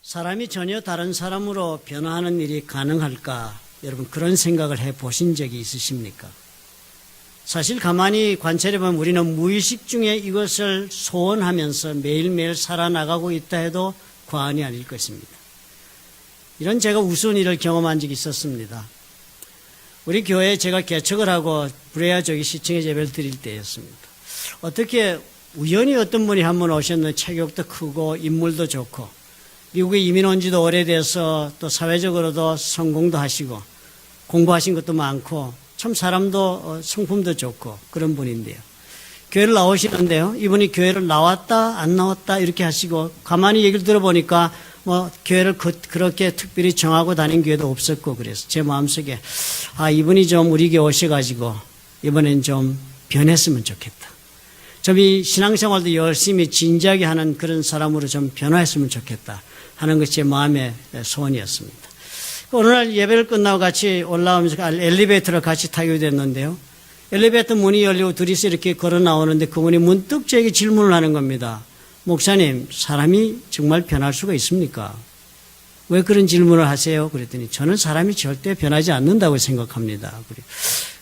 사람이 전혀 다른 사람으로 변화하는 일이 가능할까? 여러분 그런 생각을 해보신 적이 있으십니까? 사실 가만히 관찰해보면 우리는 무의식 중에 이것을 소원하면서 매일매일 살아나가고 있다 해도 과언이 아닐 것입니다. 이런 제가 우스운 일을 경험한 적이 있었습니다. 우리 교회에 제가 개척을 하고 브레아 저기 시청에 예배를 드릴 때였습니다. 어떻게 우연히 어떤 분이 한 분 오셨는데 체격도 크고 인물도 좋고 미국에 이민 온 지도 오래돼서 또 사회적으로도 성공도 하시고 공부하신 것도 많고 참 사람도 성품도 좋고 그런 분인데요. 교회를 나오시는데요. 이분이 교회를 나왔다 안 나왔다 이렇게 하시고 가만히 얘기를 들어보니까 뭐 교회를 그렇게 특별히 정하고 다닌 교회도 없었고 그래서 제 마음속에 이분이 좀 우리 교회 오셔가지고 이번엔 좀 변했으면 좋겠다. 좀 이 신앙생활도 열심히 진지하게 하는 그런 사람으로 좀 변화했으면 좋겠다 하는 것이 제 마음의 소원이었습니다. 어느 날 예배를 끝나고 같이 올라오면서 엘리베이터를 같이 타게 됐는데요. 엘리베이터 문이 열리고 둘이서 이렇게 걸어 나오는데 그분이 문득 저에게 질문을 하는 겁니다. 목사님, 사람이 정말 변할 수가 있습니까? 왜 그런 질문을 하세요? 그랬더니 저는 사람이 절대 변하지 않는다고 생각합니다.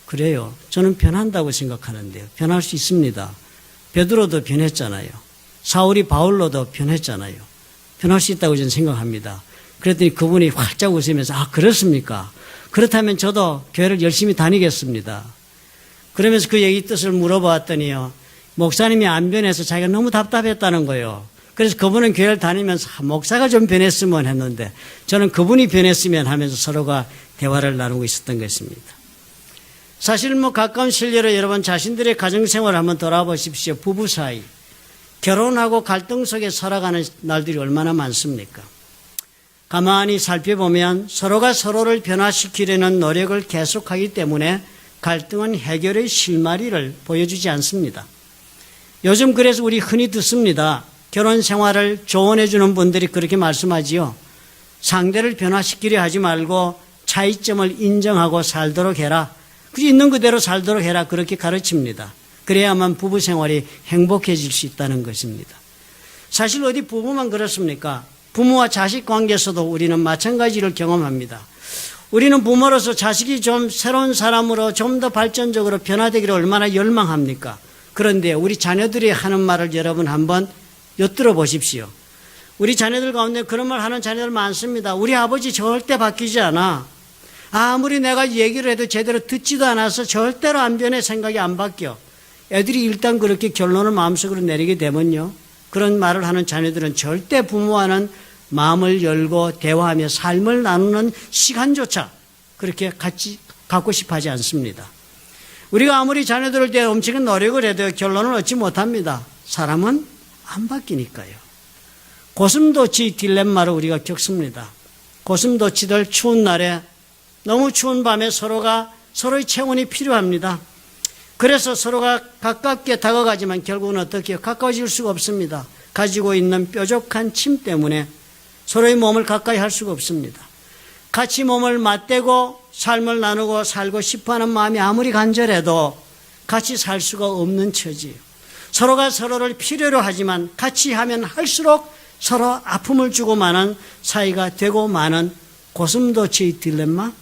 그래요. 저는 변한다고 생각하는데요. 변할 수 있습니다. 베드로도 변했잖아요. 사울이 바울로도 변했잖아요. 변할 수 있다고 저는 생각합니다. 그랬더니 그분이 활짝 웃으면서 그렇습니까? 그렇다면 저도 교회를 열심히 다니겠습니다. 그러면서 그 얘기 뜻을 물어봤더니요. 목사님이 안 변해서 자기가 너무 답답했다는 거예요. 그래서 그분은 교회를 다니면서 목사가 좀 변했으면 했는데 저는 그분이 변했으면 하면서 서로가 대화를 나누고 있었던 것입니다. 사실 가까운 실례로 여러분 자신들의 가정생활을 한번 돌아보십시오. 부부 사이. 결혼하고 갈등 속에 살아가는 날들이 얼마나 많습니까? 가만히 살펴보면 서로가 서로를 변화시키려는 노력을 계속하기 때문에 갈등은 해결의 실마리를 보여주지 않습니다. 요즘 그래서 우리 흔히 듣습니다. 결혼 생활을 조언해 주는 분들이 그렇게 말씀하지요. 상대를 변화시키려 하지 말고 차이점을 인정하고 살도록 해라. 그저 있는 그대로 살도록 해라. 그렇게 가르칩니다. 그래야만 부부 생활이 행복해질 수 있다는 것입니다. 사실 어디 부부만 그렇습니까? 부모와 자식 관계에서도 우리는 마찬가지를 경험합니다. 우리는 부모로서 자식이 좀 새로운 사람으로 좀 더 발전적으로 변화되기를 얼마나 열망합니까? 그런데 우리 자녀들이 하는 말을 여러분 한번 엿들어 보십시오. 우리 자녀들 가운데 그런 말 하는 자녀들 많습니다. 우리 아버지 절대 바뀌지 않아. 아무리 내가 얘기를 해도 제대로 듣지도 않아서 절대로 안 변해. 생각이 안 바뀌어. 애들이 일단 그렇게 결론을 마음속으로 내리게 되면요. 그런 말을 하는 자녀들은 절대 부모와는 마음을 열고 대화하며 삶을 나누는 시간조차 그렇게 같이 갖고 싶어 하지 않습니다. 우리가 아무리 자녀들을 대해 엄청난 노력을 해도 결론을 얻지 못합니다. 사람은 안 바뀌니까요. 고슴도치 딜레마를 우리가 겪습니다. 고슴도치들 추운 날에 너무 추운 밤에 서로의 체온이 필요합니다. 그래서 서로가 가깝게 다가가지만 결국은 어떻게 해요? 가까워질 수가 없습니다. 가지고 있는 뾰족한 침 때문에 서로의 몸을 가까이 할 수가 없습니다. 같이 몸을 맞대고 삶을 나누고 살고 싶어하는 마음이 아무리 간절해도 같이 살 수가 없는 처지예요. 서로가 서로를 필요로 하지만 같이 하면 할수록 서로 아픔을 주고 마는 사이가 되고 마는 고슴도치의 딜레마.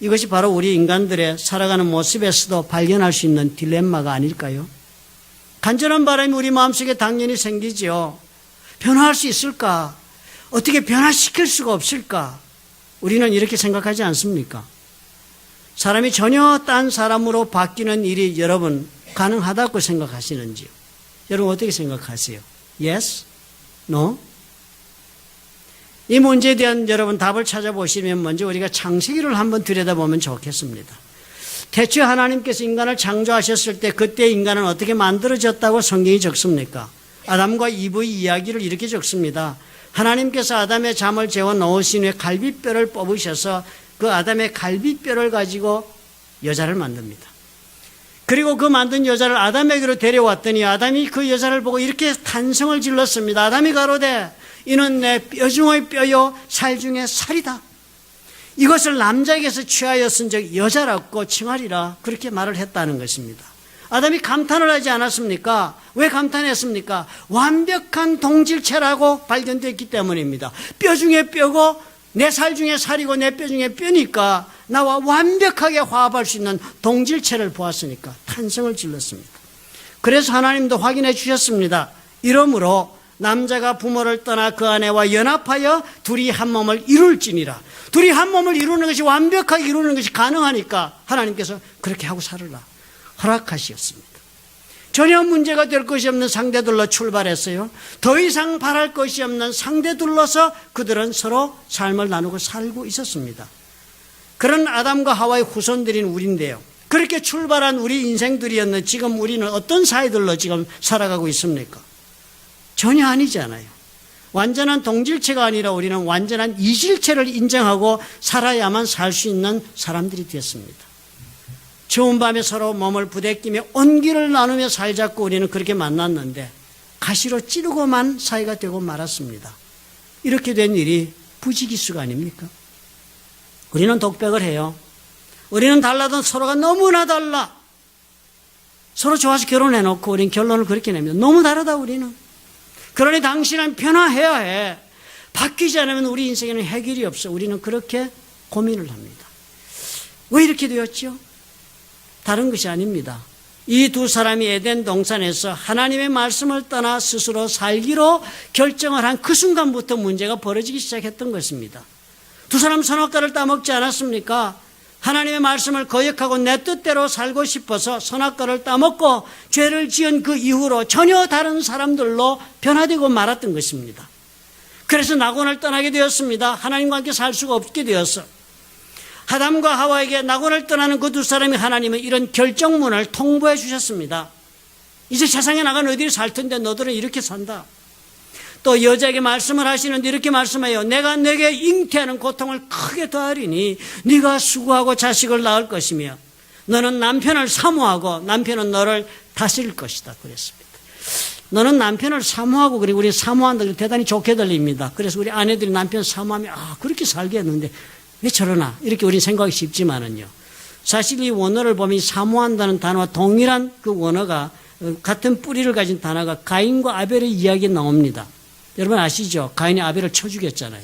이것이 바로 우리 인간들의 살아가는 모습에서도 발견할 수 있는 딜레마가 아닐까요? 간절한 바람이 우리 마음속에 당연히 생기지요. 변화할 수 있을까? 어떻게 변화시킬 수가 없을까? 우리는 이렇게 생각하지 않습니까? 사람이 전혀 딴 사람으로 바뀌는 일이 여러분 가능하다고 생각하시는지요? 여러분 어떻게 생각하세요? Yes? No? 이 문제에 대한 여러분 답을 찾아보시면 먼저 우리가 창세기를 한번 들여다보면 좋겠습니다. 태초에 하나님께서 인간을 창조하셨을 때 그때 인간은 어떻게 만들어졌다고 성경이 적습니까? 아담과 이브의 이야기를 이렇게 적습니다. 하나님께서 아담의 잠을 재워 넣으신 후에 갈비뼈를 뽑으셔서 그 아담의 갈비뼈를 가지고 여자를 만듭니다. 그리고 그 만든 여자를 아담에게로 데려왔더니 아담이 그 여자를 보고 이렇게 탄성을 질렀습니다. 아담이 가로되 이는 내 뼈 중의 뼈요 살 중의 살이다. 이것을 남자에게서 취하여 쓴 적 여자라고 칭하리라. 그렇게 말을 했다는 것입니다. 아담이 감탄을 하지 않았습니까? 왜 감탄했습니까? 완벽한 동질체라고 발견됐기 때문입니다. 뼈 중에 뼈고 내 살 중에 살이고 내 뼈 중에 뼈니까 나와 완벽하게 화합할 수 있는 동질체를 보았으니까 탄성을 질렀습니다. 그래서 하나님도 확인해 주셨습니다. 이러므로 남자가 부모를 떠나 그 아내와 연합하여 둘이 한 몸을 이룰지니라. 둘이 한 몸을 이루는 것이 완벽하게 이루는 것이 가능하니까 하나님께서 그렇게 하고 살으라 허락하셨습니다. 전혀 문제가 될 것이 없는 상대들로 출발했어요. 더 이상 바랄 것이 없는 상대들로서 그들은 서로 삶을 나누고 살고 있었습니다. 그런 아담과 하와의 후손들인 우리인데요. 그렇게 출발한 우리 인생들이었는데 지금 우리는 어떤 사이들로 지금 살아가고 있습니까? 전혀 아니잖아요. 완전한 동질체가 아니라 우리는 완전한 이질체를 인정하고 살아야만 살 수 있는 사람들이 되었습니다. 추운 밤에 서로 몸을 부대끼며 온기를 나누며 살자고 우리는 그렇게 만났는데 가시로 찌르고만 사이가 되고 말았습니다. 이렇게 된 일이 부지기수가 아닙니까? 우리는 독백을 해요. 우리는 달라도 서로가 너무나 달라. 서로 좋아서 결혼해놓고 우리는 결론을 그렇게 냅니다. 너무 다르다 우리는. 그러니 당신은 변화해야 해. 바뀌지 않으면 우리 인생에는 해결이 없어. 우리는 그렇게 고민을 합니다. 왜 이렇게 되었죠? 다른 것이 아닙니다. 이 두 사람이 에덴 동산에서 하나님의 말씀을 떠나 스스로 살기로 결정을 한 그 순간부터 문제가 벌어지기 시작했던 것입니다. 두 사람 선악과를 따먹지 않았습니까? 하나님의 말씀을 거역하고 내 뜻대로 살고 싶어서 선악과를 따먹고 죄를 지은 그 이후로 전혀 다른 사람들로 변화되고 말았던 것입니다. 그래서 낙원을 떠나게 되었습니다. 하나님과 함께 살 수가 없게 되었어. 아담과 하와에게 낙원을 떠나는 그 두 사람이 하나님은 이런 결정문을 통보해 주셨습니다. 이제 세상에 나가면 어디를 살 텐데 너들은 이렇게 산다. 또 여자에게 말씀을 하시는데 이렇게 말씀해요. 내가 내게 잉태하는 고통을 크게 더하리니 네가 수고하고 자식을 낳을 것이며 너는 남편을 사모하고 남편은 너를 다스릴 것이다. 그랬습니다. 너는 남편을 사모하고 그리고 우리 사모한다 대단히 좋게 들립니다. 그래서 우리 아내들이 남편 사모하면 그렇게 살겠는데 왜 저러나 이렇게 우리 생각이 쉽지만은요. 사실 이 원어를 보면 사모한다는 단어와 동일한 그 원어가 같은 뿌리를 가진 단어가 가인과 아벨의 이야기에 나옵니다. 여러분 아시죠? 가인이 아벨을 쳐 죽였잖아요.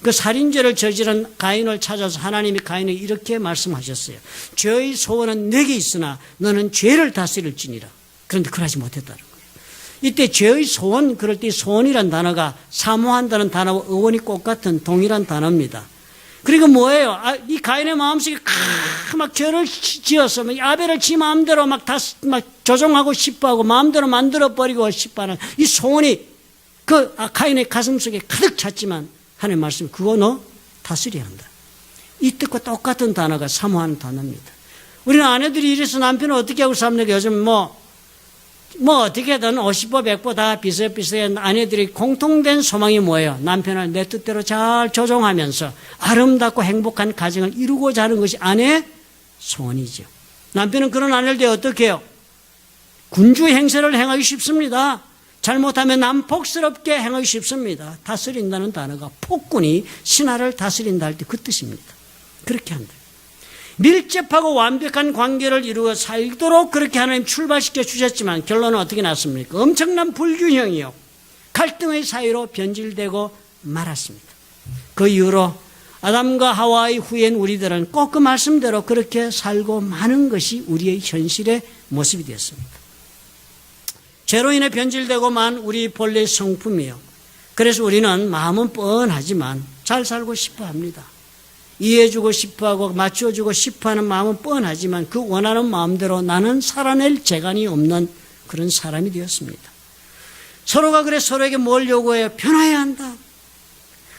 그 살인죄를 저지른 가인을 찾아서 하나님이 가인에게 이렇게 말씀하셨어요. 죄의 소원은 내게 있으나 너는 죄를 다스릴지니라. 그런데 그러지 못했다는 거예요. 이때 죄의 소원, 그럴 때 소원이란 단어가 사모한다는 단어와 어원이 똑같은 동일한 단어입니다. 그리고 뭐예요? 이 가인의 마음속에 막 죄를 지어서 아벨을 지 마음대로 막 조종하고 싶어하고 마음대로 만들어버리고 싶어하는 이 소원이 그 가인의 가슴 속에 가득 찼지만 하나님의 말씀 그거 너 다스려야 한다. 이 뜻과 똑같은 단어가 사모하는 단어입니다. 우리는 아내들이 이래서 남편을 어떻게 하고 삽니까? 요즘 뭐 어떻게든 50보 100보 다 비슷비슷한 아내들이 공통된 소망이 뭐예요? 남편을 내 뜻대로 잘 조종하면서 아름답고 행복한 가정을 이루고자 하는 것이 아내의 소원이죠. 남편은 그런 아내들 어떻게 해요? 군주 행세를 행하기 쉽습니다. 잘못하면 난폭스럽게 행하기 쉽습니다. 다스린다는 단어가 폭군이 신하를 다스린다 할 때 그 뜻입니다. 그렇게 한다. 밀접하고 완벽한 관계를 이루어 살도록 그렇게 하나님 출발시켜 주셨지만 결론은 어떻게 났습니까? 엄청난 불균형이요. 갈등의 사이로 변질되고 말았습니다. 그 이후로 아담과 하와의 후엔 우리들은 꼭 그 말씀대로 그렇게 살고 마는 것이 우리의 현실의 모습이 되었습니다. 죄로 인해 변질되고 만 우리 본래의 성품이요. 그래서 우리는 마음은 뻔하지만 잘 살고 싶어 합니다. 이해해주고 싶어하고 맞춰주고 싶어하는 마음은 뻔하지만 그 원하는 마음대로 나는 살아낼 재간이 없는 그런 사람이 되었습니다. 서로가 그래 서로에게 뭘 요구해요? 변화해야 한다.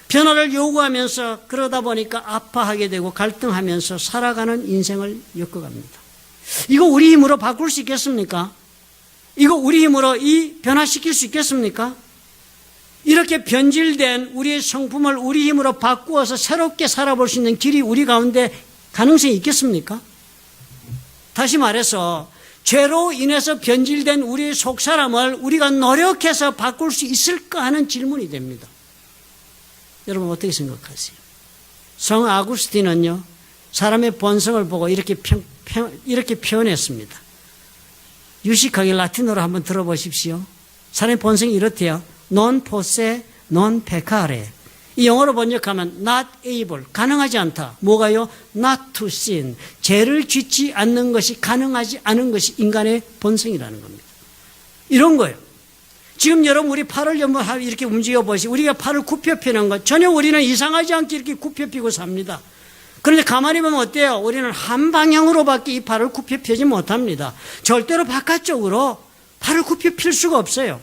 변화를 요구하면서 그러다 보니까 아파하게 되고 갈등하면서 살아가는 인생을 엮어갑니다. 이거 우리 힘으로 바꿀 수 있겠습니까? 이거 우리 힘으로 이 변화시킬 수 있겠습니까? 이렇게 변질된 우리의 성품을 우리 힘으로 바꾸어서 새롭게 살아볼 수 있는 길이 우리 가운데 가능성이 있겠습니까? 다시 말해서 죄로 인해서 변질된 우리의 속사람을 우리가 노력해서 바꿀 수 있을까 하는 질문이 됩니다. 여러분 어떻게 생각하세요? 성 아구스틴은요, 사람의 본성을 보고 이렇게 표현했습니다. 유식하게 라틴어로 한번 들어보십시오. 사람의 본성이 이렇대요. non posse, non peccare. 이 영어로 번역하면 not able, 가능하지 않다. 뭐가요? not to sin. 죄를 짓지 않는 것이 가능하지 않은 것이 인간의 본성이라는 겁니다. 이런 거예요. 지금 여러분 우리 팔을 이렇게 움직여 보시고 우리가 팔을 굽혀 펴는 것 전혀 우리는 이상하지 않게 이렇게 굽혀 펴고 삽니다. 그런데 가만히 보면 어때요? 우리는 한 방향으로밖에 이 팔을 굽혀 펴지 못합니다. 절대로 바깥쪽으로 팔을 굽혀 필 수가 없어요.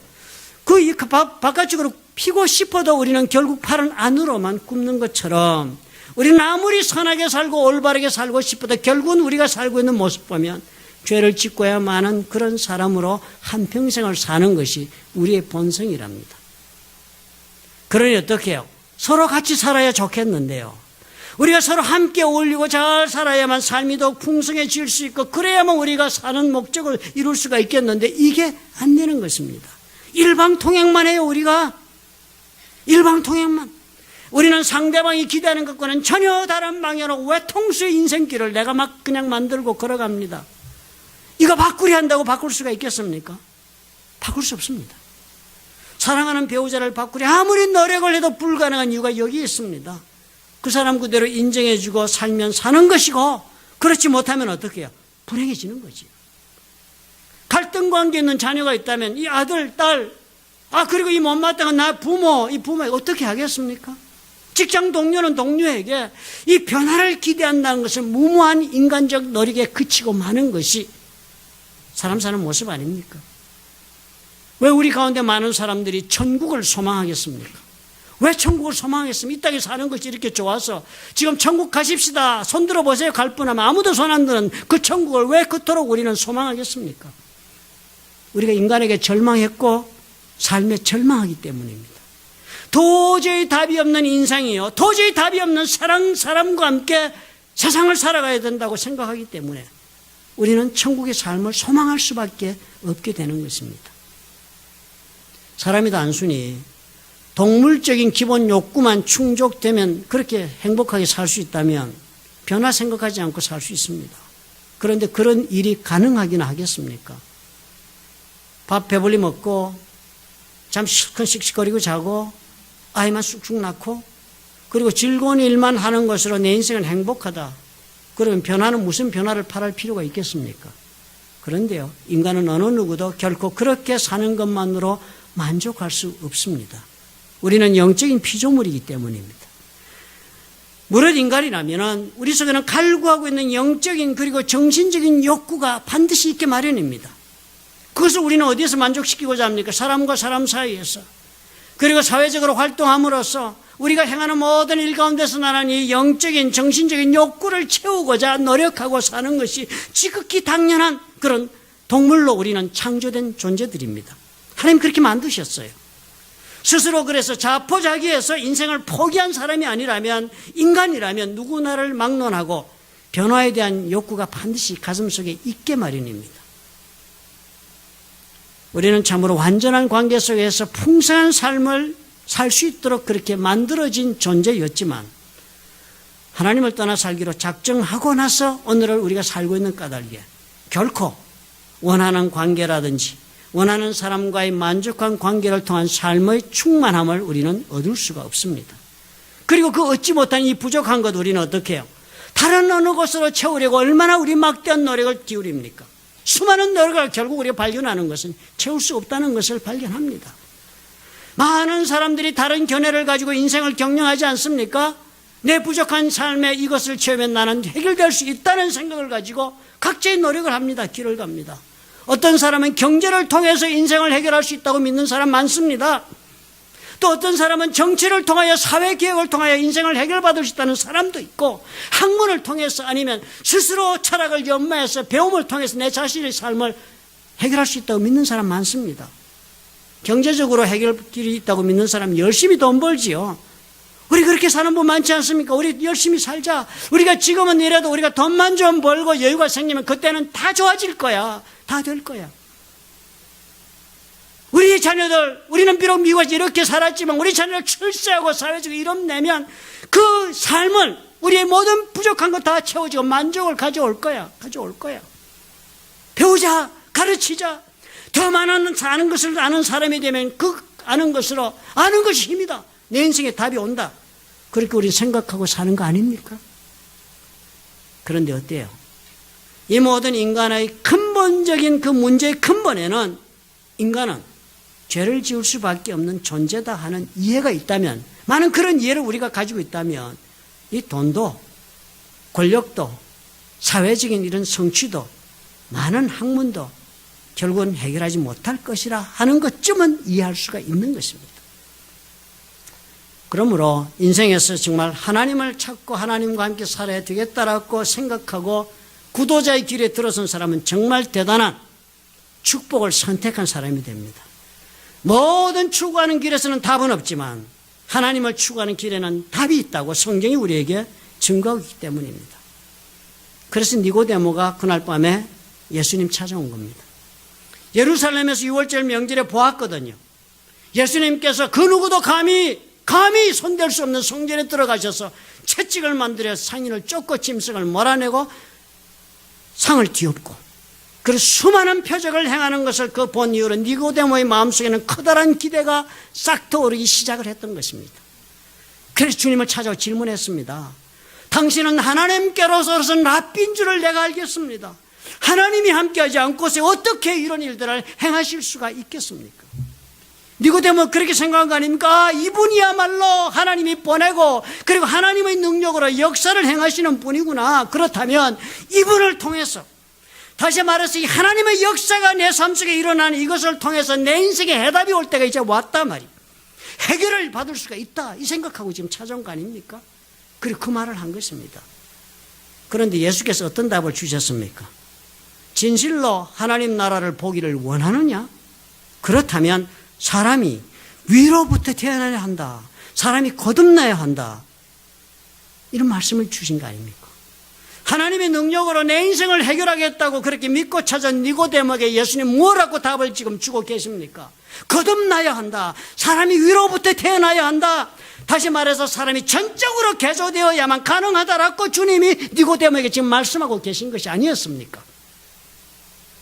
그 바깥쪽으로 피고 싶어도 우리는 결국 팔은 안으로만 굽는 것처럼 우리는 아무리 선하게 살고 올바르게 살고 싶어도 결국은 우리가 살고 있는 모습 보면 죄를 짓고야 마는 그런 사람으로 한평생을 사는 것이 우리의 본성이랍니다. 그러니 어떻게 해요? 서로 같이 살아야 좋겠는데요. 우리가 서로 함께 어울리고 잘 살아야만 삶이 더 풍성해질 수 있고 그래야만 우리가 사는 목적을 이룰 수가 있겠는데 이게 안 되는 것입니다. 일방통행만 해요. 우리가 일방통행만. 우리는 상대방이 기대하는 것과는 전혀 다른 방향으로 외통수의 인생길을 내가 막 그냥 만들고 걸어갑니다. 이거 바꾸려 한다고 바꿀 수가 있겠습니까? 바꿀 수 없습니다. 사랑하는 배우자를 바꾸려 아무리 노력을 해도 불가능한 이유가 여기 있습니다. 그 사람 그대로 인정해주고 살면 사는 것이고 그렇지 못하면 어떻게 해요? 불행해지는 거지. 갈등 관계에 있는 자녀가 있다면 이 아들, 딸, 그리고 이 못마땅한 나 부모, 이 부모에게 어떻게 하겠습니까? 직장 동료는 동료에게 이 변화를 기대한다는 것은 무모한 인간적 노력에 그치고 마는 것이 사람 사는 모습 아닙니까? 왜 우리 가운데 많은 사람들이 천국을 소망하겠습니까? 왜 천국을 소망하겠습니까? 이 땅에 사는 것이 이렇게 좋아서 지금 천국 가십시다. 손 들어보세요. 갈 뻔하면 아무도 손 안 드는 그 천국을 왜 그토록 우리는 소망하겠습니까? 우리가 인간에게 절망했고 삶에 절망하기 때문입니다. 도저히 답이 없는 인생이요. 도저히 답이 없는 사람과 함께 세상을 살아가야 된다고 생각하기 때문에 우리는 천국의 삶을 소망할 수밖에 없게 되는 것입니다. 사람이 단순히 동물적인 기본 욕구만 충족되면 그렇게 행복하게 살 수 있다면 변화 생각하지 않고 살 수 있습니다. 그런데 그런 일이 가능하긴 하겠습니까? 밥 배불리 먹고 잠 실컷 씩씩거리고 자고 아이만 쑥쑥 낳고 그리고 즐거운 일만 하는 것으로 내 인생은 행복하다. 그러면 변화는 무슨 변화를 바랄 필요가 있겠습니까? 그런데요, 인간은 어느 누구도 결코 그렇게 사는 것만으로 만족할 수 없습니다. 우리는 영적인 피조물이기 때문입니다. 무릇 인간이라면 우리 속에는 갈구하고 있는 영적인 그리고 정신적인 욕구가 반드시 있게 마련입니다. 그것을 우리는 어디에서 만족시키고자 합니까? 사람과 사람 사이에서. 그리고 사회적으로 활동함으로써 우리가 행하는 모든 일 가운데서 나는 이 영적인 정신적인 욕구를 채우고자 노력하고 사는 것이 지극히 당연한 그런 동물로 우리는 창조된 존재들입니다. 하나님 그렇게 만드셨어요. 스스로 그래서 자포자기해서 인생을 포기한 사람이 아니라면 인간이라면 누구나를 막론하고 변화에 대한 욕구가 반드시 가슴속에 있게 마련입니다. 우리는 참으로 완전한 관계 속에서 풍성한 삶을 살 수 있도록 그렇게 만들어진 존재였지만 하나님을 떠나 살기로 작정하고 나서 오늘을 우리가 살고 있는 까닭에 결코 원하는 관계라든지 원하는 사람과의 만족한 관계를 통한 삶의 충만함을 우리는 얻을 수가 없습니다. 그리고 그 얻지 못한 이 부족한 것 우리는 어떻게 해요? 다른 어느 곳으로 채우려고 얼마나 우리 막대한 노력을 기울입니까? 수많은 노력을 결국 우리가 발견하는 것은 채울 수 없다는 것을 발견합니다. 많은 사람들이 다른 견해를 가지고 인생을 경영하지 않습니까? 내 부족한 삶에 이것을 채우면 나는 해결될 수 있다는 생각을 가지고 각자의 노력을 합니다. 길을 갑니다. 어떤 사람은 경제를 통해서 인생을 해결할 수 있다고 믿는 사람 많습니다. 또 어떤 사람은 정치를 통하여 사회개혁을 통하여 인생을 해결받을 수 있다는 사람도 있고 학문을 통해서 아니면 스스로 철학을 연마해서 배움을 통해서 내 자신의 삶을 해결할 수 있다고 믿는 사람 많습니다. 경제적으로 해결길이 있다고 믿는 사람 열심히 돈 벌지요. 우리 그렇게 사는 분 많지 않습니까? 우리 열심히 살자. 우리가 지금은 이래도 우리가 돈만 좀 벌고 여유가 생기면 그때는 다 좋아질 거야. 다 될 거야. 우리 자녀들, 우리는 비록 미국에서 이렇게 살았지만 우리 자녀들 출세하고 사회적으로 이뤄내면 그 삶은 우리의 모든 부족한 거 다 채워지고 만족을 가져올 거야. 가져올 거야. 배우자, 가르치자. 더 많은 아는 것을 아는 사람이 되면 그 아는 것으로 아는 것이 힘이다. 내 인생에 답이 온다. 그렇게 우리 생각하고 사는 거 아닙니까? 그런데 어때요? 이 모든 인간의 근본적인 그 문제의 근본에는 인간은 죄를 지을 수밖에 없는 존재다 하는 이해가 있다면, 많은 그런 이해를 우리가 가지고 있다면 이 돈도 권력도 사회적인 이런 성취도 많은 학문도 결국은 해결하지 못할 것이라 하는 것쯤은 이해할 수가 있는 것입니다. 그러므로 인생에서 정말 하나님을 찾고 하나님과 함께 살아야 되겠다라고 생각하고 구도자의 길에 들어선 사람은 정말 대단한 축복을 선택한 사람이 됩니다. 모든 추구하는 길에서는 답은 없지만 하나님을 추구하는 길에는 답이 있다고 성경이 우리에게 증거하기 때문입니다. 그래서 니고데모가 그날 밤에 예수님 찾아온 겁니다. 예루살렘에서 6월절 명절에 보았거든요. 예수님께서 그 누구도 감히 손댈 수 없는 성전에 들어가셔서 채찍을 만들어 상인을 쫓고 짐승을 몰아내고 상을 뒤엎고 그래서 수많은 표적을 행하는 것을 그 본 이후로 니고데모의 마음속에는 커다란 기대가 싹 떠오르기 시작을 했던 것입니다. 그래서 주님을 찾아와 질문했습니다. 당신은 하나님께로서는 랍비인 줄을 내가 알겠습니다. 하나님이 함께하지 않고서 어떻게 이런 일들을 행하실 수가 있겠습니까? 니고데모 그렇게 생각한 거 아닙니까? 이분이야말로 하나님이 보내고 그리고 하나님의 능력으로 역사를 행하시는 분이구나. 그렇다면 이분을 통해서, 다시 말해서 이 하나님의 역사가 내 삶 속에 일어나는 이것을 통해서 내 인생에 해답이 올 때가 이제 왔단 말이에요. 해결을 받을 수가 있다 이 생각하고 지금 찾아온 거 아닙니까? 그리고 그 말을 한 것입니다. 그런데 예수께서 어떤 답을 주셨습니까? 진실로 하나님 나라를 보기를 원하느냐? 그렇다면 사람이 위로부터 태어나야 한다. 사람이 거듭나야 한다. 이런 말씀을 주신 거 아닙니까? 하나님의 능력으로 내 인생을 해결하겠다고 그렇게 믿고 찾은 니고데모에게 예수님 뭐라고 답을 지금 주고 계십니까? 거듭나야 한다. 사람이 위로부터 태어나야 한다. 다시 말해서 사람이 전적으로 개조되어야만 가능하다라고 주님이 니고데모에게 지금 말씀하고 계신 것이 아니었습니까?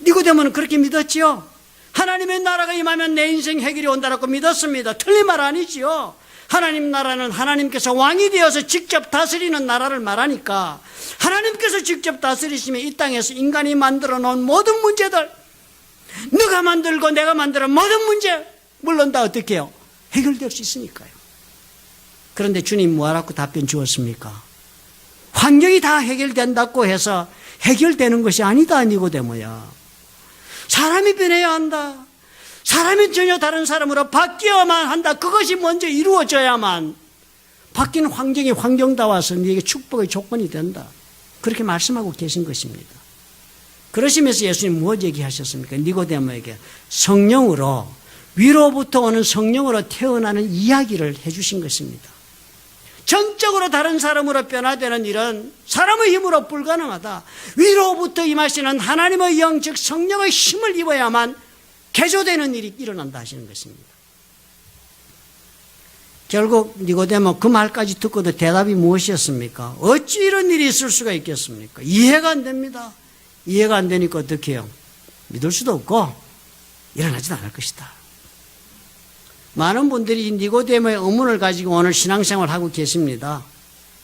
니고데모는 그렇게 믿었지요. 하나님의 나라가 임하면 내 인생 해결이 온다라고 믿었습니다. 틀린 말 아니지요. 하나님 나라는 하나님께서 왕이 되어서 직접 다스리는 나라를 말하니까 하나님께서 직접 다스리시면 이 땅에서 인간이 만들어 놓은 모든 문제들, 누가 만들고 내가 만들어 모든 문제, 물론 다 어떻게 해요? 해결될 수 있으니까요. 그런데 주님 뭐라고 답변 주었습니까? 환경이 다 해결된다고 해서 해결되는 것이 아니다, 니고데모야. 사람이 변해야 한다. 사람이 전혀 다른 사람으로 바뀌어야만 한다. 그것이 먼저 이루어져야만 바뀌는 환경이 환경다워서 네게 축복의 조건이 된다. 그렇게 말씀하고 계신 것입니다. 그러시면서 예수님 무엇 얘기하셨습니까? 니고데모에게 성령으로, 위로부터 오는 성령으로 태어나는 이야기를 해주신 것입니다. 전적으로 다른 사람으로 변화되는 일은 사람의 힘으로 불가능하다. 위로부터 임하시는 하나님의 영, 즉 성령의 힘을 입어야만 개조되는 일이 일어난다 하시는 것입니다. 결국 니고데모 그 말까지 듣고도 대답이 무엇이었습니까? 어찌 이런 일이 있을 수가 있겠습니까? 이해가 안 됩니다. 이해가 안 되니까 어떻게 해요? 믿을 수도 없고 일어나지도 않을 것이다. 많은 분들이 니고데모의 의문을 가지고 오늘 신앙생활을 하고 계십니다.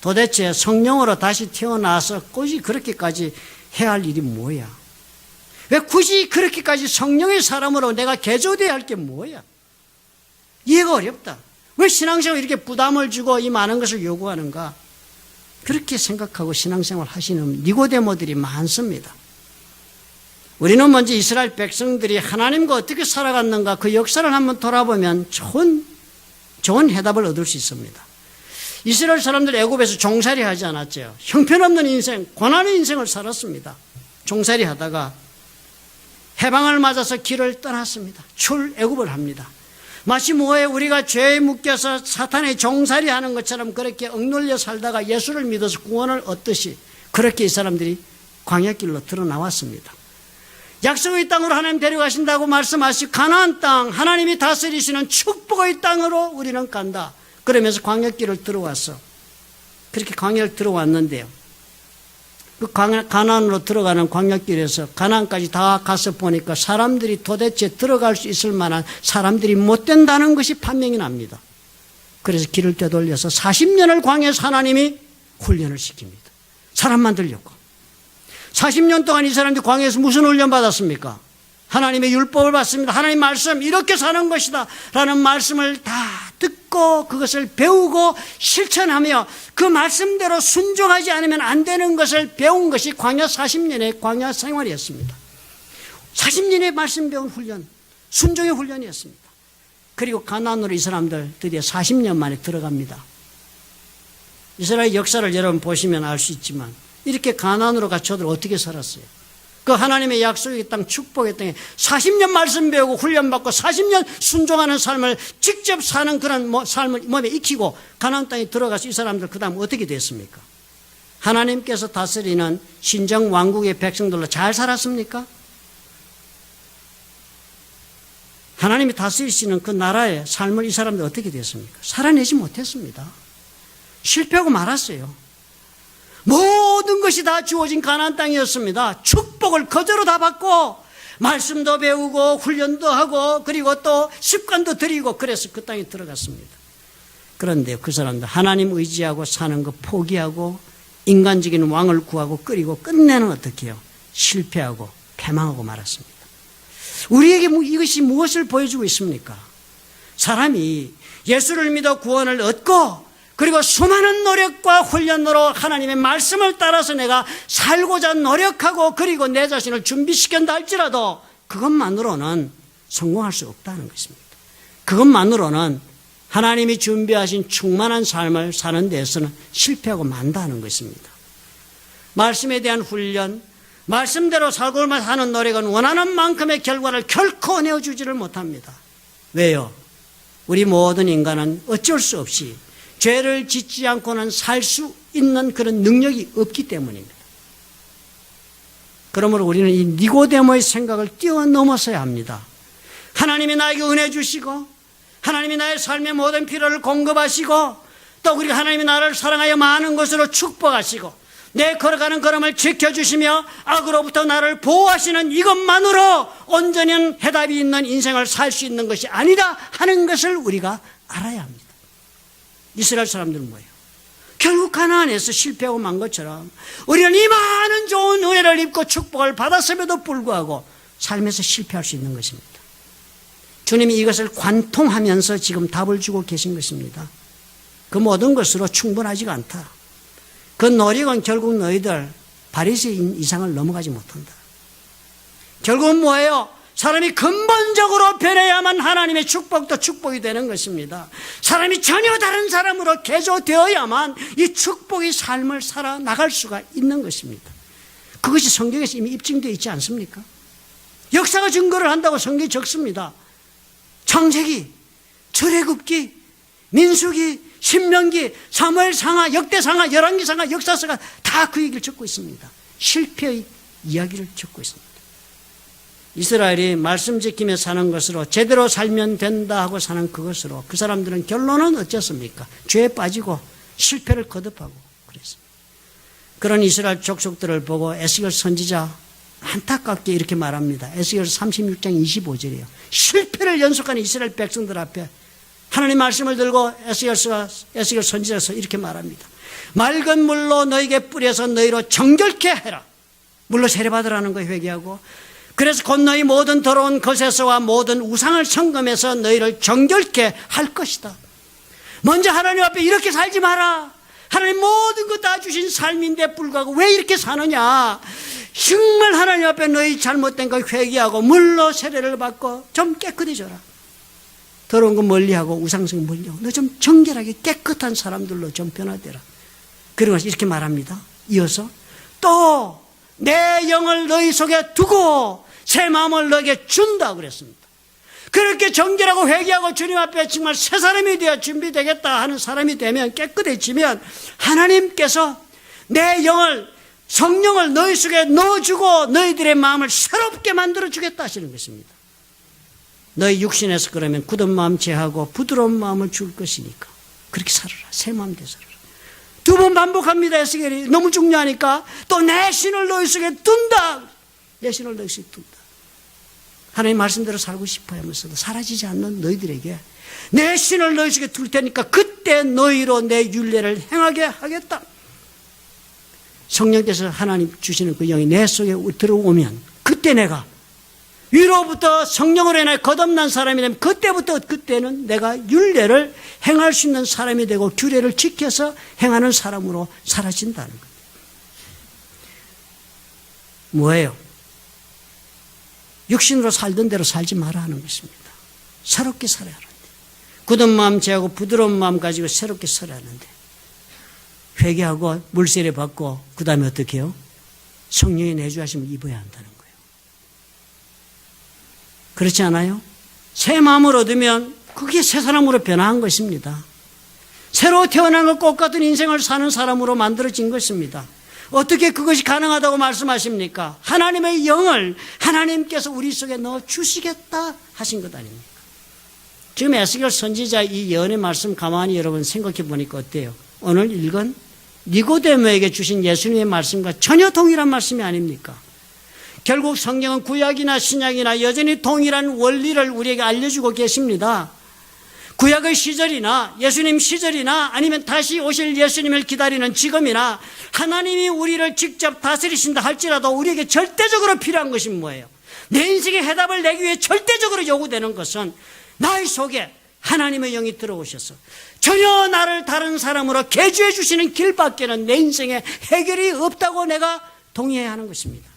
도대체 성령으로 다시 태어나서 굳이 그렇게까지 해야 할 일이 뭐야? 왜 굳이 그렇게까지 성령의 사람으로 내가 개조되어야 할 게 뭐야? 이해가 어렵다. 왜 신앙생활 이렇게 부담을 주고 이 많은 것을 요구하는가? 그렇게 생각하고 신앙생활 하시는 니고데모들이 많습니다. 우리는 먼저 이스라엘 백성들이 하나님과 어떻게 살아갔는가 그 역사를 한번 돌아보면 좋은 해답을 얻을 수 있습니다. 이스라엘 사람들 애굽에서 종살이 하지 않았죠. 형편없는 인생, 고난의 인생을 살았습니다. 종살이 하다가 해방을 맞아서 길을 떠났습니다. 출애굽을 합니다. 마치 뭐에 우리가 죄에 묶여서 사탄의 종살이 하는 것처럼 그렇게 억눌려 살다가 예수를 믿어서 구원을 얻듯이 그렇게 이 사람들이 광야길로 들어 나왔습니다. 약속의 땅으로 하나님 데려가신다고 말씀하시고 가나안 땅, 하나님이 다스리시는 축복의 땅으로 우리는 간다. 그러면서 광야길을 들어왔어. 그렇게 광야를 들어왔는데요. 그 가나안으로 들어가는 광야길에서 가나안까지 다 가서 보니까 사람들이 도대체 들어갈 수 있을 만한 사람들이 못 된다는 것이 판명이 납니다. 그래서 길을 되돌려서 40년을 광야에서 하나님이 훈련을 시킵니다. 사람만 들렸고 40년 동안 이 사람들이 광야에서 무슨 훈련 받았습니까? 하나님의 율법을 받습니다. 하나님 말씀 이렇게 사는 것이다 라는 말씀을 다 듣고 그것을 배우고 실천하며 그 말씀대로 순종하지 않으면 안 되는 것을 배운 것이 광야 40년의 광야 생활이었습니다. 40년의 말씀 배운 훈련, 순종의 훈련이었습니다. 그리고 가나안으로 이 사람들 드디어 40년 만에 들어갑니다. 이스라엘 역사를 여러분 보시면 알 수 있지만 이렇게 가나안으로 갇혀들 어떻게 살았어요? 그 하나님의 약속의 땅, 축복의 땅에 40년 말씀 배우고 훈련받고 40년 순종하는 삶을 직접 사는 그런 삶을 몸에 익히고 가나안 땅에 들어가서 이 사람들 그 다음 어떻게 됐습니까? 하나님께서 다스리는 신정 왕국의 백성들로 잘 살았습니까? 하나님이 다스리시는 그 나라의 삶을 이 사람들 어떻게 됐습니까? 살아내지 못했습니다. 실패하고 말았어요. 모든 것이 다 주어진 가나안 땅이었습니다. 축복을 거저로 다 받고 말씀도 배우고 훈련도 하고 그리고 또 습관도 들이고 그래서 그 땅에 들어갔습니다. 그런데 그 사람들 하나님 의지하고 사는 거 포기하고 인간적인 왕을 구하고 끓이고 끝내는 어떻게 해요? 실패하고 패망하고 말았습니다. 우리에게 이것이 무엇을 보여주고 있습니까? 사람이 예수를 믿어 구원을 얻고 그리고 수많은 노력과 훈련으로 하나님의 말씀을 따라서 내가 살고자 노력하고 그리고 내 자신을 준비시킨다 할지라도 그것만으로는 성공할 수 없다는 것입니다. 그것만으로는 하나님이 준비하신 충만한 삶을 사는 데에서는 실패하고 만다는 것입니다. 말씀에 대한 훈련, 말씀대로 살고만 하는 노력은 원하는 만큼의 결과를 결코 내어주지를 못합니다. 왜요? 우리 모든 인간은 어쩔 수 없이 죄를 짓지 않고는 살 수 있는 그런 능력이 없기 때문입니다. 그러므로 우리는 이 니고데모의 생각을 뛰어넘어서야 합니다. 하나님이 나에게 은혜 주시고 하나님이 나의 삶의 모든 필요를 공급하시고 또 그리고 하나님이 나를 사랑하여 많은 것으로 축복하시고 내 걸어가는 걸음을 지켜주시며 악으로부터 나를 보호하시는 이것만으로 온전히 해답이 있는 인생을 살 수 있는 것이 아니다 하는 것을 우리가 알아야 합니다. 이스라엘 사람들은 뭐예요? 결국 가나안에서 실패하고 만 것처럼 우리는 이 많은 좋은 은혜를 입고 축복을 받았음에도 불구하고 삶에서 실패할 수 있는 것입니다. 주님이 이것을 관통하면서 지금 답을 주고 계신 것입니다. 그 모든 것으로 충분하지가 않다. 그 노력은 결국 너희들 바리새인 이상을 넘어가지 못한다. 결국은 뭐예요? 사람이 근본적으로 변해야만 하나님의 축복도 축복이 되는 것입니다. 사람이 전혀 다른 사람으로 개조되어야만 이 축복의 삶을 살아나갈 수가 있는 것입니다. 그것이 성경에서 이미 입증되어 있지 않습니까? 역사가 증거를 한다고 성경이 적습니다. 창세기, 출애굽기, 민수기, 신명기, 사무엘상하, 역대상하, 열왕기상하, 역사서가 다 그 얘기를 적고 있습니다. 실패의 이야기를 적고 있습니다. 이스라엘이 말씀 지키며 사는 것으로 제대로 살면 된다 하고 사는 그것으로 그 사람들은 결론은 어쩌습니까? 죄에 빠지고 실패를 거듭하고 그랬습니다. 그런 이스라엘 족속들을 보고 에스겔 선지자 안타깝게 이렇게 말합니다. 에스겔 36장 25절이에요. 실패를 연속하는 이스라엘 백성들 앞에 하나님 말씀을 들고 에스겔 선지자서 이렇게 말합니다. 맑은 물로 너에게 뿌려서 너희로 정결케 해라. 물로 세례받으라는 거 회개하고 그래서 곧 너희 모든 더러운 것에서와 모든 우상을 성금해서 너희를 정결케 할 것이다. 먼저 하나님 앞에 이렇게 살지 마라. 하나님 모든 것 다 주신 삶인데 불구하고 왜 이렇게 사느냐. 정말 하나님 앞에 너희 잘못된 거 회개하고 물로 세례를 받고 좀 깨끗해져라. 더러운 거 멀리하고 우상성 멀리하고 너 좀 정결하게 깨끗한 사람들로 좀 변화되라. 그리고 이렇게 말합니다. 이어서 또 내 영을 너희 속에 두고 새 마음을 너에게 준다 그랬습니다. 그렇게 정결하고 회개하고 주님 앞에 정말 새 사람이 되어 준비되겠다 하는 사람이 되면 깨끗해지면 하나님께서 내 영을 성령을 너희 속에 넣어주고 너희들의 마음을 새롭게 만들어주겠다 하시는 것입니다. 너희 육신에서 그러면 굳은 마음 제하고 부드러운 마음을 줄 것이니까 그렇게 살아라. 새 마음 되어 살아라. 2번 반복합니다. 에스겔이 너무 중요하니까. 또 내 신을 너희 속에 둔다. 내 신을 너희 속에 둔다. 하나님 말씀대로 살고 싶어 하면서도 사라지지 않는 너희들에게 내 신을 너희 속에 둘 테니까 그때 너희로 내 율례를 행하게 하겠다. 성령께서 하나님 주시는 그 영이 내 속에 들어오면 그때 내가 위로부터 성령으로 인해 거듭난 사람이 되면 그때는 내가 율례를 행할 수 있는 사람이 되고 규례를 지켜서 행하는 사람으로 사라진다는 거예요. 뭐예요? 육신으로 살던 대로 살지 마라 하는 것입니다. 새롭게 살아야 하는데 굳은 마음 제하고 부드러운 마음 가지고 새롭게 살아야 하는데 회개하고 물세례 받고 그 다음에 어떻게 해요? 성령의 내주하심을 입어야 한다는 거예요. 그렇지 않아요? 새 마음을 얻으면 그게 새 사람으로 변화한 것입니다. 새로 태어난 것 똑같은 인생을 사는 사람으로 만들어진 것입니다. 어떻게 그것이 가능하다고 말씀하십니까? 하나님의 영을 하나님께서 우리 속에 넣어 주시겠다 하신 것 아닙니까? 지금 에스겔 선지자 이 예언의 말씀 가만히 여러분 생각해 보니까 어때요? 오늘 읽은 니고데모에게 주신 예수님의 말씀과 전혀 동일한 말씀이 아닙니까? 결국 성경은 구약이나 신약이나 여전히 동일한 원리를 우리에게 알려주고 계십니다. 구약의 시절이나 예수님 시절이나 아니면 다시 오실 예수님을 기다리는 지금이나 하나님이 우리를 직접 다스리신다 할지라도 우리에게 절대적으로 필요한 것이 뭐예요? 내 인생의 해답을 내기 위해 절대적으로 요구되는 것은 나의 속에 하나님의 영이 들어오셔서 전혀 나를 다른 사람으로 개조해 주시는 길밖에는 내 인생에 해결이 없다고 내가 동의해야 하는 것입니다.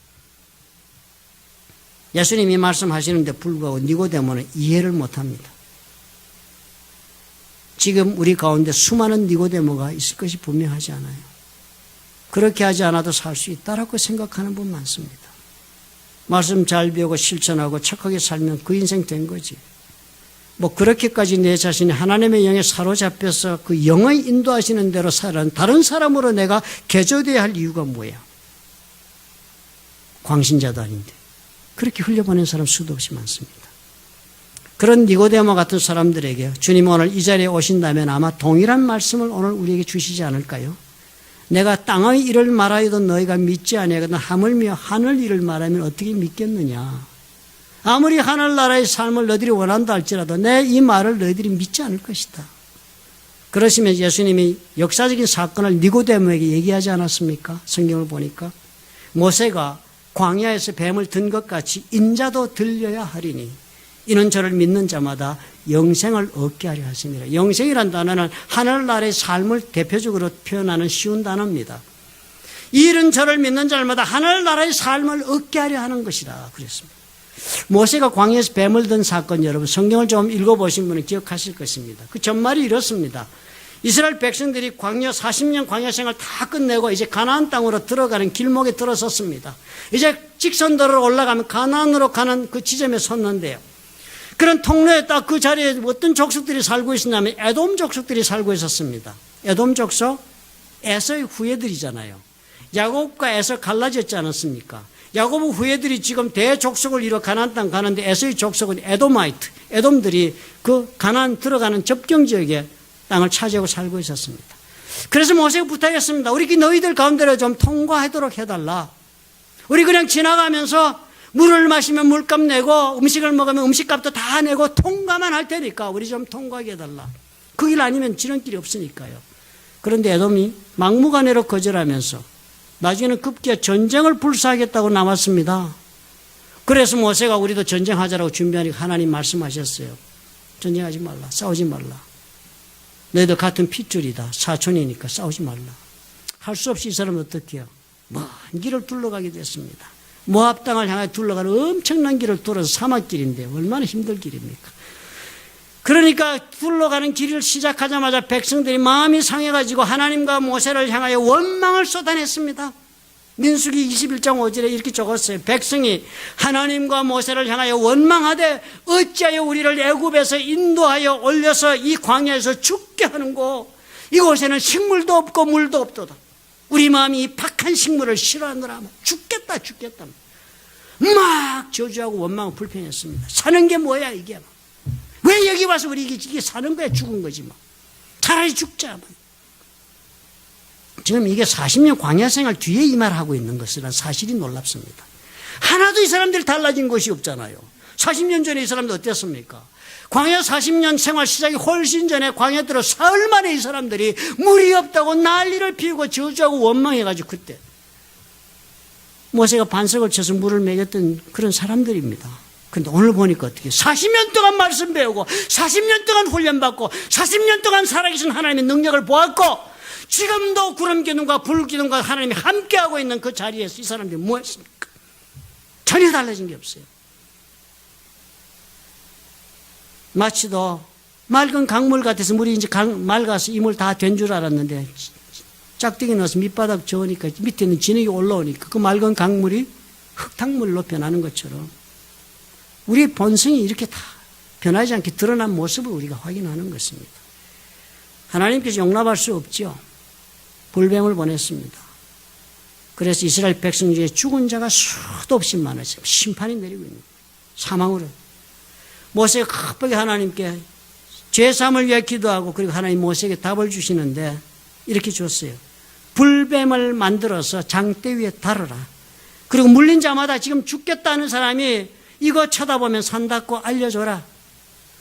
예수님이 말씀하시는데 불구하고 니고데모는 이해를 못합니다. 지금 우리 가운데 수많은 니고데모가 있을 것이 분명하지 않아요. 그렇게 하지 않아도 살 수 있다라고 생각하는 분 많습니다. 말씀 잘 배우고 실천하고 착하게 살면 그 인생 된 거지. 뭐 그렇게까지 내 자신이 하나님의 영에 사로잡혀서 그 영의 인도하시는 대로 살아는 다른 사람으로 내가 개조되어야 할 이유가 뭐야? 광신자도 아닌데. 그렇게 흘려보낸 사람 수도 없이 많습니다. 그런 니고데모 같은 사람들에게 주님 오늘 이 자리에 오신다면 아마 동일한 말씀을 오늘 우리에게 주시지 않을까요? 내가 땅의 일을 말하여도 너희가 믿지 아니하거든 하물며 하늘 일을 말하면 어떻게 믿겠느냐? 아무리 하늘나라의 삶을 너희들이 원한다 할지라도 내 이 말을 너희들이 믿지 않을 것이다. 그러시면 예수님이 역사적인 사건을 니고데모에게 얘기하지 않았습니까? 성경을 보니까 모세가 광야에서 뱀을 든 것 같이 인자도 들려야 하리니 이는 저를 믿는 자마다 영생을 얻게 하려 하심이라. 영생이란 단어는 하늘나라의 삶을 대표적으로 표현하는 쉬운 단어입니다. 이 일은 저를 믿는 자마다 하늘나라의 삶을 얻게 하려 하는 것이다 그랬습니다. 모세가 광야에서 뱀을 든 사건 여러분 성경을 좀 읽어보신 분은 기억하실 것입니다. 그 전말이 이렇습니다. 이스라엘 백성들이 광야 40년 광야 생활 다 끝내고 이제 가나안 땅으로 들어가는 길목에 들어섰습니다. 이제 직선도로로 올라가면 가나안으로 가는 그 지점에 섰는데요. 그런 통로에 딱 그 자리에 어떤 족속들이 살고 있었냐면 에돔 족속들이 살고 있었습니다. 에돔 족속 에서의 후예들이잖아요. 야곱과 에서 갈라졌지 않았습니까? 야곱의 후예들이 지금 대족속을 이뤄 가나안 땅 가는데 에서의 족속은 에돔아이트, 에돔들이 그 가나안 들어가는 접경 지역에 땅을 차지하고 살고 있었습니다. 그래서 모세가 부탁했습니다. 우리 너희들 가운데로 좀 통과하도록 해달라. 우리 그냥 지나가면서 물을 마시면 물값 내고 음식을 먹으면 음식값도 다 내고 통과만 할 테니까 우리 좀 통과하게 해달라. 그 길 아니면 지름길이 없으니까요. 그런데 에돔이 막무가내로 거절하면서 나중에는 급기야 전쟁을 불사하겠다고 나왔습니다. 그래서 모세가 우리도 전쟁하자라고 준비하니까 하나님 말씀하셨어요. 전쟁하지 말라. 싸우지 말라. 너희들 같은 핏줄이다. 사촌이니까 싸우지 말라. 할 수 없이 이 사람은 어떻게 해요? 먼 길을 둘러가게 됐습니다. 모압 땅을 향해 둘러가는 엄청난 길을 돌아서 사막길인데 얼마나 힘들 길입니까? 그러니까 둘러가는 길을 시작하자마자 백성들이 마음이 상해가지고 하나님과 모세를 향하여 원망을 쏟아냈습니다. 민수기 21장 5절에 이렇게 적었어요. 백성이 하나님과 모세를 향하여 원망하되 어찌하여 우리를 애굽에서 인도하여 올려서 이 광야에서 죽게 하는고 이곳에는 식물도 없고 물도 없도다. 우리 마음이 이 박한 식물을 싫어하느라 죽겠다. 막 저주하고 원망하고 불평했습니다. 사는 게 뭐야 이게. 왜 여기 와서 우리 이게 사는 거야? 죽은 거지 뭐. 차라리 죽자. 지금 이게 40년 광야 생활 뒤에 이 말을 하고 있는 것이란 사실이 놀랍습니다. 하나도 이 사람들이 달라진 것이 없잖아요. 40년 전에 이 사람들 어땠습니까? 광야 40년 생활 시작이 훨씬 전에 광야 들어 사흘 만에 이 사람들이 물이 없다고 난리를 피우고 저주하고 원망해가지고 그때 모세가 반석을 쳐서 물을 먹였던 그런 사람들입니다. 그런데 오늘 보니까 어떻게 40년 동안 말씀 배우고 40년 동안 훈련받고 40년 동안 살아계신 하나님의 능력을 보았고 지금도 구름 기둥과 불 기둥과 하나님이 함께하고 있는 그 자리에서 이 사람들이 뭐 했습니까? 전혀 달라진 게 없어요. 마치도 맑은 강물 같아서 물이 이제 맑아서 이 물 다 된 줄 알았는데 짝대기 넣어서 밑바닥 저으니까 밑에 있는 진흙이 올라오니까 그 맑은 강물이 흙탕물로 변하는 것처럼 우리의 본성이 이렇게 다 변하지 않게 드러난 모습을 우리가 확인하는 것입니다. 하나님께서 용납할 수 없죠. 불뱀을 보냈습니다. 그래서 이스라엘 백성 중에 죽은 자가 수도 없이 많아서 심판이 내리고 있는 거예요. 사망으로. 모세가 급하게 하나님께 죄사함을 위해 기도하고 그리고 하나님 모세에게 답을 주시는데 이렇게 줬어요. 불뱀을 만들어서 장대 위에 달아라. 그리고 물린 자마다 지금 죽겠다는 사람이 이거 쳐다보면 산다고 알려줘라.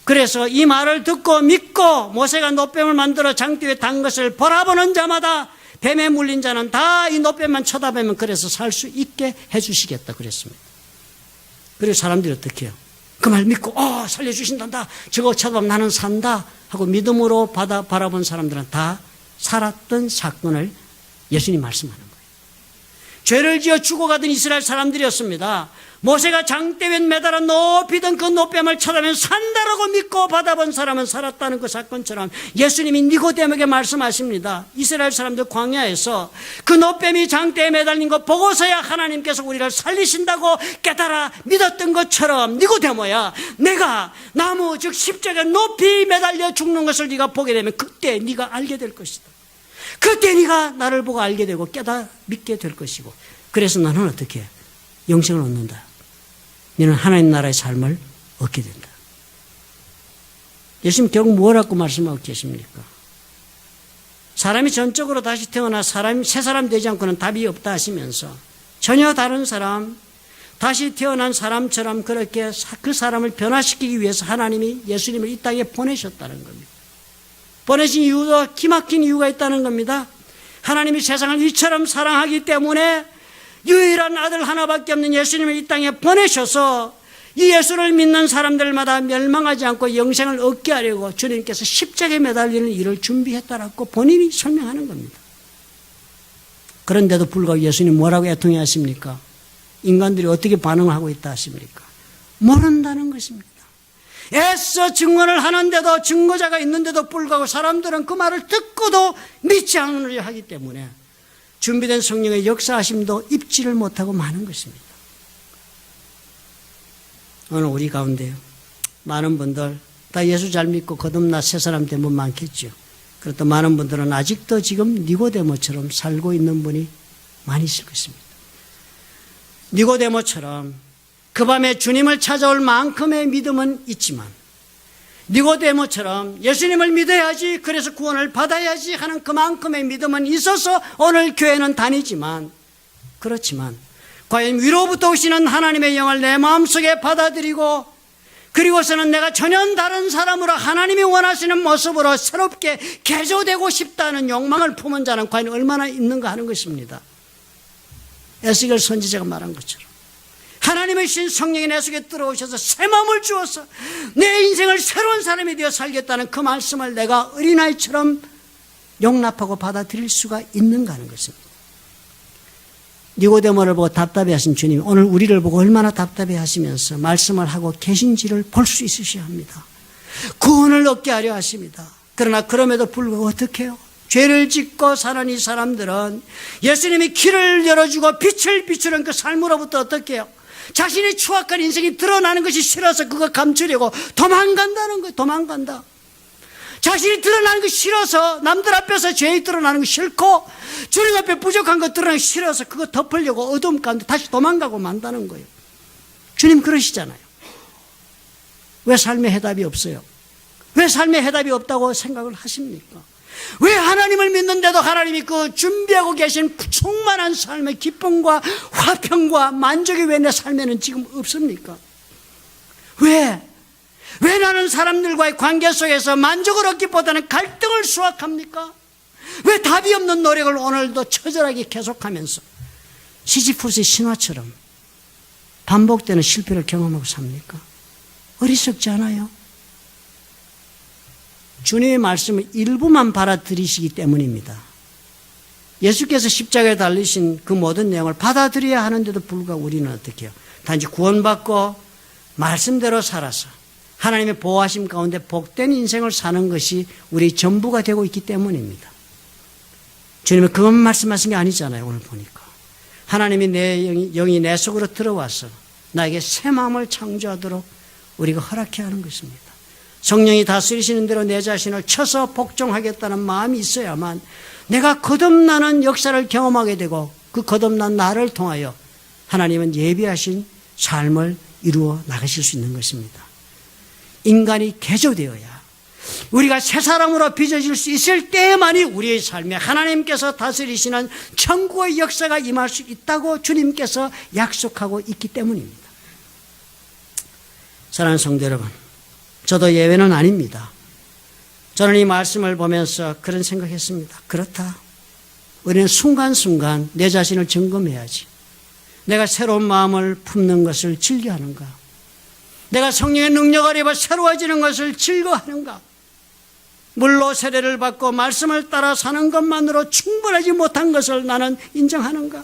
그래서 이 말을 듣고 믿고 모세가 놋뱀을 만들어 장대 위에 단 것을 바라보는 자마다 뱀에 물린 자는 다 이 놋뱀만 쳐다보면 그래서 살 수 있게 해주시겠다 그랬습니다. 그리고 사람들이 어떻게 해요? 그 말 믿고 살려주신단다. 저거 쳐다보면 나는 산다 하고 믿음으로 바라본 사람들은 다 살았던 사건을 예수님이 말씀하는 거예요. 죄를 지어 죽어가던 이스라엘 사람들이었습니다. 모세가 장대 위에 매달아 높이 든 그 놋뱀을 쳐다보면 산다라고 믿고 받아본 사람은 살았다는 그 사건처럼 예수님이 니고데모에게 말씀하십니다. 이스라엘 사람들 광야에서 그 놋뱀이 장대에 매달린 거 보고서야 하나님께서 우리를 살리신다고 깨달아 믿었던 것처럼 니고데모야, 내가 나무 즉 십자가에 높이 매달려 죽는 것을 네가 보게 되면 그때 네가 알게 될 것이다. 그때 네가 나를 보고 알게 되고 깨달아 믿게 될 것이고, 그래서 나는 어떻게 해? 영생을 얻는다. 너는 하나님 나라의 삶을 얻게 된다. 예수님 결국 뭐라고 말씀하고 계십니까? 사람이 전적으로 다시 태어나 새 사람 되지 않고는 답이 없다 하시면서 전혀 다른 사람, 다시 태어난 사람처럼 그렇게 그 사람을 변화시키기 위해서 하나님이 예수님을 이 땅에 보내셨다는 겁니다. 보내신 이유도 기막힌 이유가 있다는 겁니다. 하나님이 세상을 이처럼 사랑하기 때문에 유일한 아들 하나밖에 없는 예수님을 이 땅에 보내셔서 이 예수를 믿는 사람들마다 멸망하지 않고 영생을 얻게 하려고 주님께서 십자가에 매달리는 일을 준비했다라고 본인이 설명하는 겁니다. 그런데도 불구하고 예수님 뭐라고 애통해 하십니까? 인간들이 어떻게 반응하고 있다 하십니까? 모른다는 것입니다. 애써 증언을 하는데도, 증거자가 있는데도 불구하고 사람들은 그 말을 듣고도 믿지 않으려 하기 때문에 준비된 성령의 역사하심도 입지를 못하고 마는 것입니다. 오늘 우리 가운데요, 많은 분들 다 예수 잘 믿고 거듭나 새 사람 된 분 많겠죠. 그리고 또 많은 분들은 아직도 지금 니고데모처럼 살고 있는 분이 많이 있을 것입니다. 니고데모처럼 그 밤에 주님을 찾아올 만큼의 믿음은 있지만, 니고데모처럼 예수님을 믿어야지, 그래서 구원을 받아야지 하는 그만큼의 믿음은 있어서 오늘 교회는 다니지만, 그렇지만 과연 위로부터 오시는 하나님의 영을 내 마음속에 받아들이고 그리고서는 내가 전혀 다른 사람으로 하나님이 원하시는 모습으로 새롭게 개조되고 싶다는 욕망을 품은 자는 과연 얼마나 있는가 하는 것입니다. 에스겔 선지자가 말한 것처럼 하나님의 신 성령이 내 속에 들어오셔서 새 마음을 주어서 내 인생을 새로운 사람이 되어 살겠다는 그 말씀을 내가 어린아이처럼 용납하고 받아들일 수가 있는가 하는 것입니다. 니고데모를 보고 답답해하신 주님이 오늘 우리를 보고 얼마나 답답해하시면서 말씀을 하고 계신지를 볼 수 있으셔야 합니다. 구원을 얻게 하려 하십니다. 그러나 그럼에도 불구하고 어떻게 해요? 죄를 짓고 사는 이 사람들은 예수님이 길을 열어주고 빛을 비추는 그 삶으로부터 어떻게 해요? 자신의 추악한 인생이 드러나는 것이 싫어서 그거 감추려고 도망간다는 거예요. 도망간다. 자신이 드러나는 것이 싫어서, 남들 앞에서 죄이 드러나는 것이 싫고 주님 앞에 부족한 것 드러나기 싫어서 그거 덮으려고 어둠 가운데 다시 도망가고 만다는 거예요. 주님 그러시잖아요. 왜 삶의 해답이 없어요? 왜 삶의 해답이 없다고 생각을 하십니까? 왜 하나님을 믿는데도 하나님이 그 준비하고 계신 충만한 삶의 기쁨과 화평과 만족이 왜 내 삶에는 지금 없습니까? 왜 나는 사람들과의 관계 속에서 만족을 얻기보다는 갈등을 수확합니까? 왜 답이 없는 노력을 오늘도 처절하게 계속하면서 시지프스의 신화처럼 반복되는 실패를 경험하고 삽니까? 어리석지 않아요? 주님의 말씀을 일부만 받아들이시기 때문입니다. 예수께서 십자가에 달리신 그 모든 내용을 받아들여야 하는데도 불구하고 우리는 어떻게 해요? 단지 구원받고 말씀대로 살아서 하나님의 보호하심 가운데 복된 인생을 사는 것이 우리 전부가 되고 있기 때문입니다. 주님은 그것만 말씀하신 게 아니잖아요. 오늘 보니까 하나님이 내 영이 내 속으로 들어와서 나에게 새 마음을 창조하도록 우리가 허락해야 하는 것입니다. 성령이 다스리시는 대로 내 자신을 쳐서 복종하겠다는 마음이 있어야만 내가 거듭나는 역사를 경험하게 되고 그 거듭난 나를 통하여 하나님은 예비하신 삶을 이루어 나가실 수 있는 것입니다. 인간이 개조되어야 우리가 새 사람으로 빚어질 수 있을 때만이 우리의 삶에 하나님께서 다스리시는 천국의 역사가 임할 수 있다고 주님께서 약속하고 있기 때문입니다. 사랑하는 성도 여러분, 저도 예외는 아닙니다. 저는 이 말씀을 보면서 그런 생각했습니다. 그렇다. 우리는 순간순간 내 자신을 점검해야지. 내가 새로운 마음을 품는 것을 즐겨하는가? 내가 성령의 능력을 입어 새로워지는 것을 즐거워하는가? 물로 세례를 받고 말씀을 따라 사는 것만으로 충분하지 못한 것을 나는 인정하는가?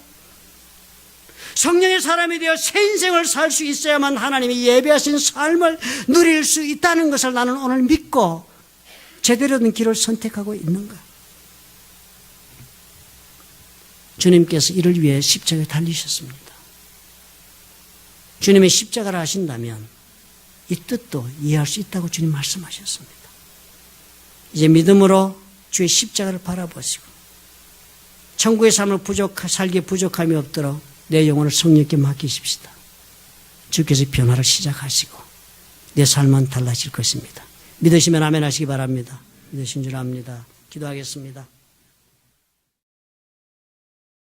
성령의 사람이 되어 새 인생을 살 수 있어야만 하나님이 예배하신 삶을 누릴 수 있다는 것을 나는 오늘 믿고 제대로 된 길을 선택하고 있는가? 주님께서 이를 위해 십자가에 달리셨습니다. 주님의 십자가를 하신다면 이 뜻도 이해할 수 있다고 주님 말씀하셨습니다. 이제 믿음으로 주의 십자가를 바라보시고 천국의 삶을 살기에 부족함이 없도록 내 영혼을 성령께 맡기십시다. 주께서 변화를 시작하시고 내 삶은 달라질 것입니다. 믿으시면 아멘 하시기 바랍니다. 믿으신 줄 압니다. 기도하겠습니다.